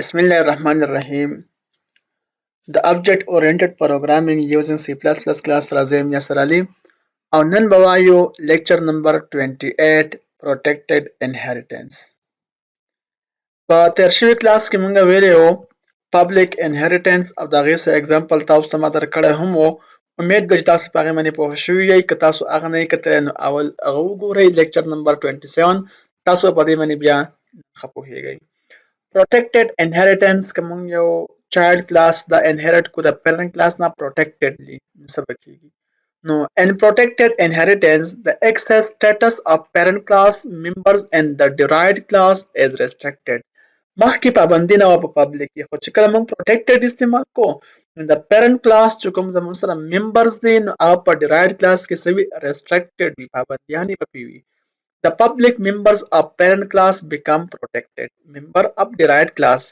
Bismillah ar-Rahman ar-Rahim. The object-oriented programming using C++ class Razim Yasser Ali. Our Bawayo lecture number 28 Protected Inheritance. په تیر شوي کلاس کې مونږ ویلي وو public inheritance او د هغې څه example تاسو ته ما درکړی هم وو. امید ده چې تاسو په هغې باندې پوه شوي یئ. که تاسو هغه نه یې کتلی نو اول هغه وګورئ lecture number 27 تاسو په دې باندې بیا ښه پوهیږئ. Protected inheritance که مونږ یو child class دا inherit کو د parent class نه protectedly څه به کیږي نو in protected inheritance the access status of parent class members in the derived class is restricted. مخکې پابندي نه وه په پبلیک کې خو چې کله موږ protected استعمال کو نو د parent class چې کوم زموږ سره members دي نو هغه په derived class کې څه وي restricted وي پابندیانې پکې وي. The public members of parent class become protected. Member of derived class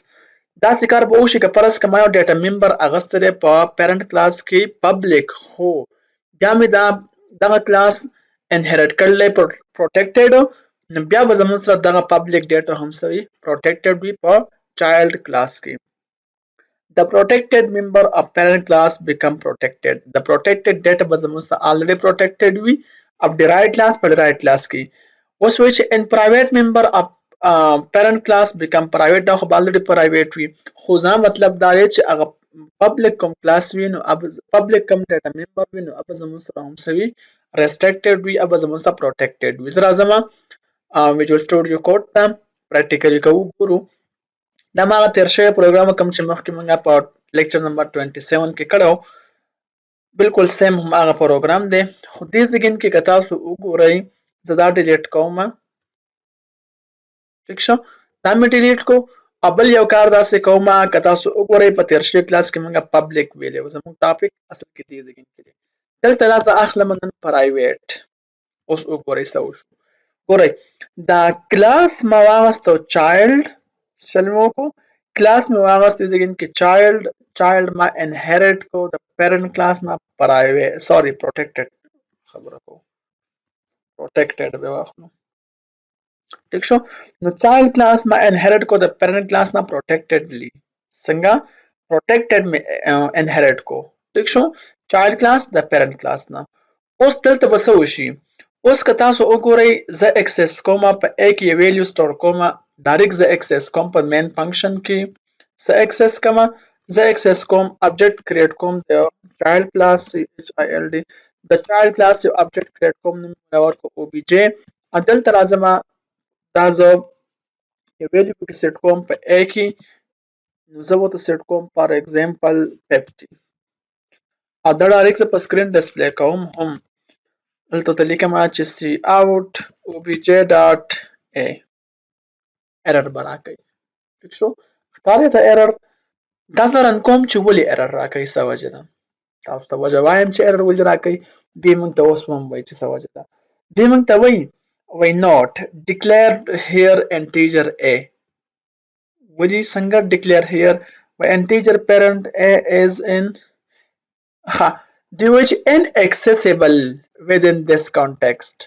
دا کار به وشي که فرض که ما یو ډیټا ممبر اغوستی دی په parent class کې public خو بیا مې دغه کلاس انهریټ کړلی protected نو بیا به زموږ سره دغه public data هم څه وي protected وي په child class کې. The protected member of parent class become protected. The protected data به زموږ سره already protected وي of derived class په derived class کې. اوس وایي چې in private member of parent class become private دا خو به already private وي خو زما مطلب دا دی چې هغه public کوم class وي نو public کوم data member وي نو هغه زموږ سره هم څه وي restricted وي هغه زموږ سره protected وي. زه راځم Visual Studio Code ته practically که وګورو دا ما هغه تیر شوی پروګرام کوم چې مخکې موږ په lecture number 27 کې کړی بالکل سیم هم هغه پروګرام دی خو دې ځای کې که تاسو وګورئ زه دا ډیلیټ کوم ٹھیک شو دا مې ډیلیټ کو او بل یو کار داسې کوم که تاسو وګورئ په تیر شوي کلاس کې موږ پبلیک ویلی و زموږ ټاپک اصل کې دې ځای کې دی دلته دا زه اخلم نن پرایویټ. اوس وګورئ څه وشو ګورئ دا کلاس ما واغستو چایلډ چل مې وکړو کلاس مې واغست دې ځای کې چایلډ ما انهریټ کو د پیرنټ کلاس نه پرایویټ سوري پروټیکټډ خبره کوم protected به واخلو ٹھیک شو نو چایلډ کلاس ما انهریټ کو د پیرنټ کلاس نه protectedly څنګه protected می انهریټ کو ٹھیک شو چایلډ کلاس د پیرنټ کلاس نه. اوس دلته به څه وشي اوس که تاسو وګورئ زه اکسس کوم په A کې یو ویلیو سټور کوم ډایرکټ زه اکسس کوم په مین فنکشن کې زه اکسس کوم زه اکسس کوم آبجیکټ کریټ کوم د چایلډ کلاس CHILD د چایلډ کلاس یو آبجیکټ کریټ کوم نوم یې ورکړو OBJ دلته راځم دا زه یو ویلیو پکې سیټ کوم په A کې نو زه ورته سیټ کوم فار ایگزامپل 50 او دا ډایرکټ زه په سکرین ډسپلی کوم هم دلته ته لیکم چې cout obj.a error به راکوي ټیک شو ښکاري ته error دا زه رن کوم چې ولې error راکوي څه وجه ده تاسو ته وجه وایم چې error ولې راکوي دې موږ ته اوس هم وایي چې څه وجه ده دې موږ ته وایي not declared here integer a ولې څنګه declare here integer parent a is in دی وایي چې inaccessible within this context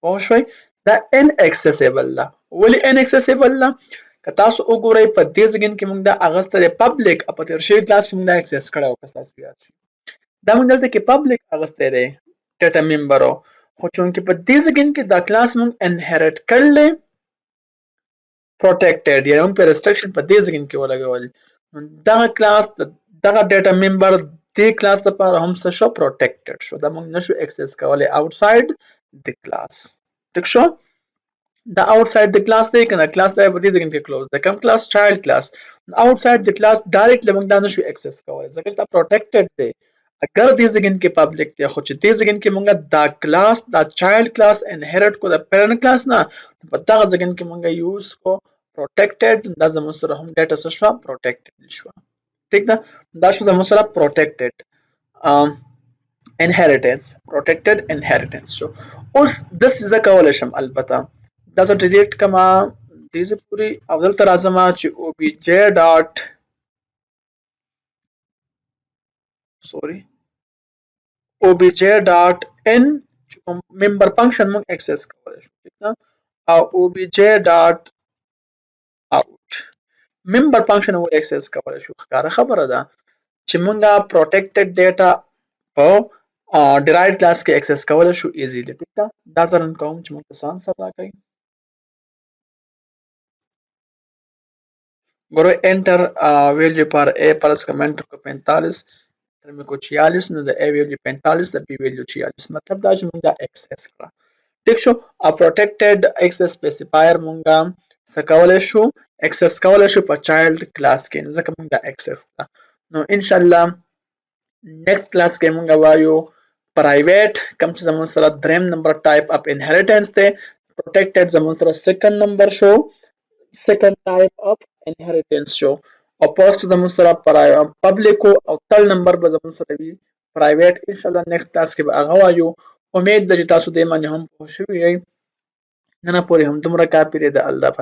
پوه شوئ دا inaccessible ده ولې inaccessible ده که تاسو وګورئ په دې ځای کې موږ دا اغوستی دی public او په تیر شوي کلاس کې موږ دا اکسس کړی و که ستاسو یاد شي دا موږ دلته کې public اغوستی دی ډیټا ممبر خو چونکې په دې ځای کې دا کلاس موږ انهریټ کړلی protected یعنې موږ په restriction په دې ځای کې ولګول دغه کلاس دغه ډیټا ممبر دې کلاس لپاره هم څه شو protected شو دا موږ نشو اکسس کولی outside the class ټیک شو دا outside the class دی کنه کلاس دی په دې ځای کې کلوز د کوم کلاس child class outside the class ډایرکټلی موږ دا نشو اکسس کولی ځکه چې دا protected دی اگر دې ځای کې پبلیک دی خو چې دې ځای کې موږ دا کلاس دا child class انهریټ کو د parent class نه په دغه ځای کې موږ یوز کو protected دا زموږ سره هم ډیټا څه شوه protected شوه ٹھیک ده دا شو زموږ سره protected inheritance protected inheritance شو. اوس داسې زه کولی شم البته دا زه ډیلیټ کړمه دې ځای پورې او دلته راځم چې obj ډاټ obj ډاټ n چې کوم ممبر فنکشن موږ اکسس کولی شو ٹھیک ده او obj ډاټ out ممبر فنکشن ول اکسس کولای شو. ښکاره خبره ده چې مونږه پروټیکټډ ډیټا په ډرایوډ کلاس کې اکسس کولای شو ایزیلی. ټیک ده، دا زه رن کوم چې موږ ته څه انسر راکوي. ګورئ انټر ویلیو پر اے پلس کا میں انټر کو 45 انټر مې کو 46 نو د اے ویلیو 45 د بی ویلیو 46 مطلب دا چې موږ دا اکسس کړه. ټیک شو. او پروټیکټډ اکسس سپیسیفایر مونږه څه کولی شو اکسس کولی شو په چایلډ کلاس کې، نو ځکه مونږ دا اکسس ده. نو ان شاء الله نیکست کلاس کې مونږ وایو پرایویټ کوم چې زموږ سره دریم نمبر ټایپ اف انهریټنس دی، پروټیکټډ زموږ سره سیکنډ نمبر شو، سیکنډ ټایپ اف انهریټنس شو، او پوسټ زموږ سره پبلیک او تل نمبر به زموږ سره وي پرایویټ. ان شاء الله نیکست کلاس کې به هغه وایو. امید ده چې تاسو دې باندې هم پوه شوي یئ. نن پورې هم دومره کافي دی. د الله په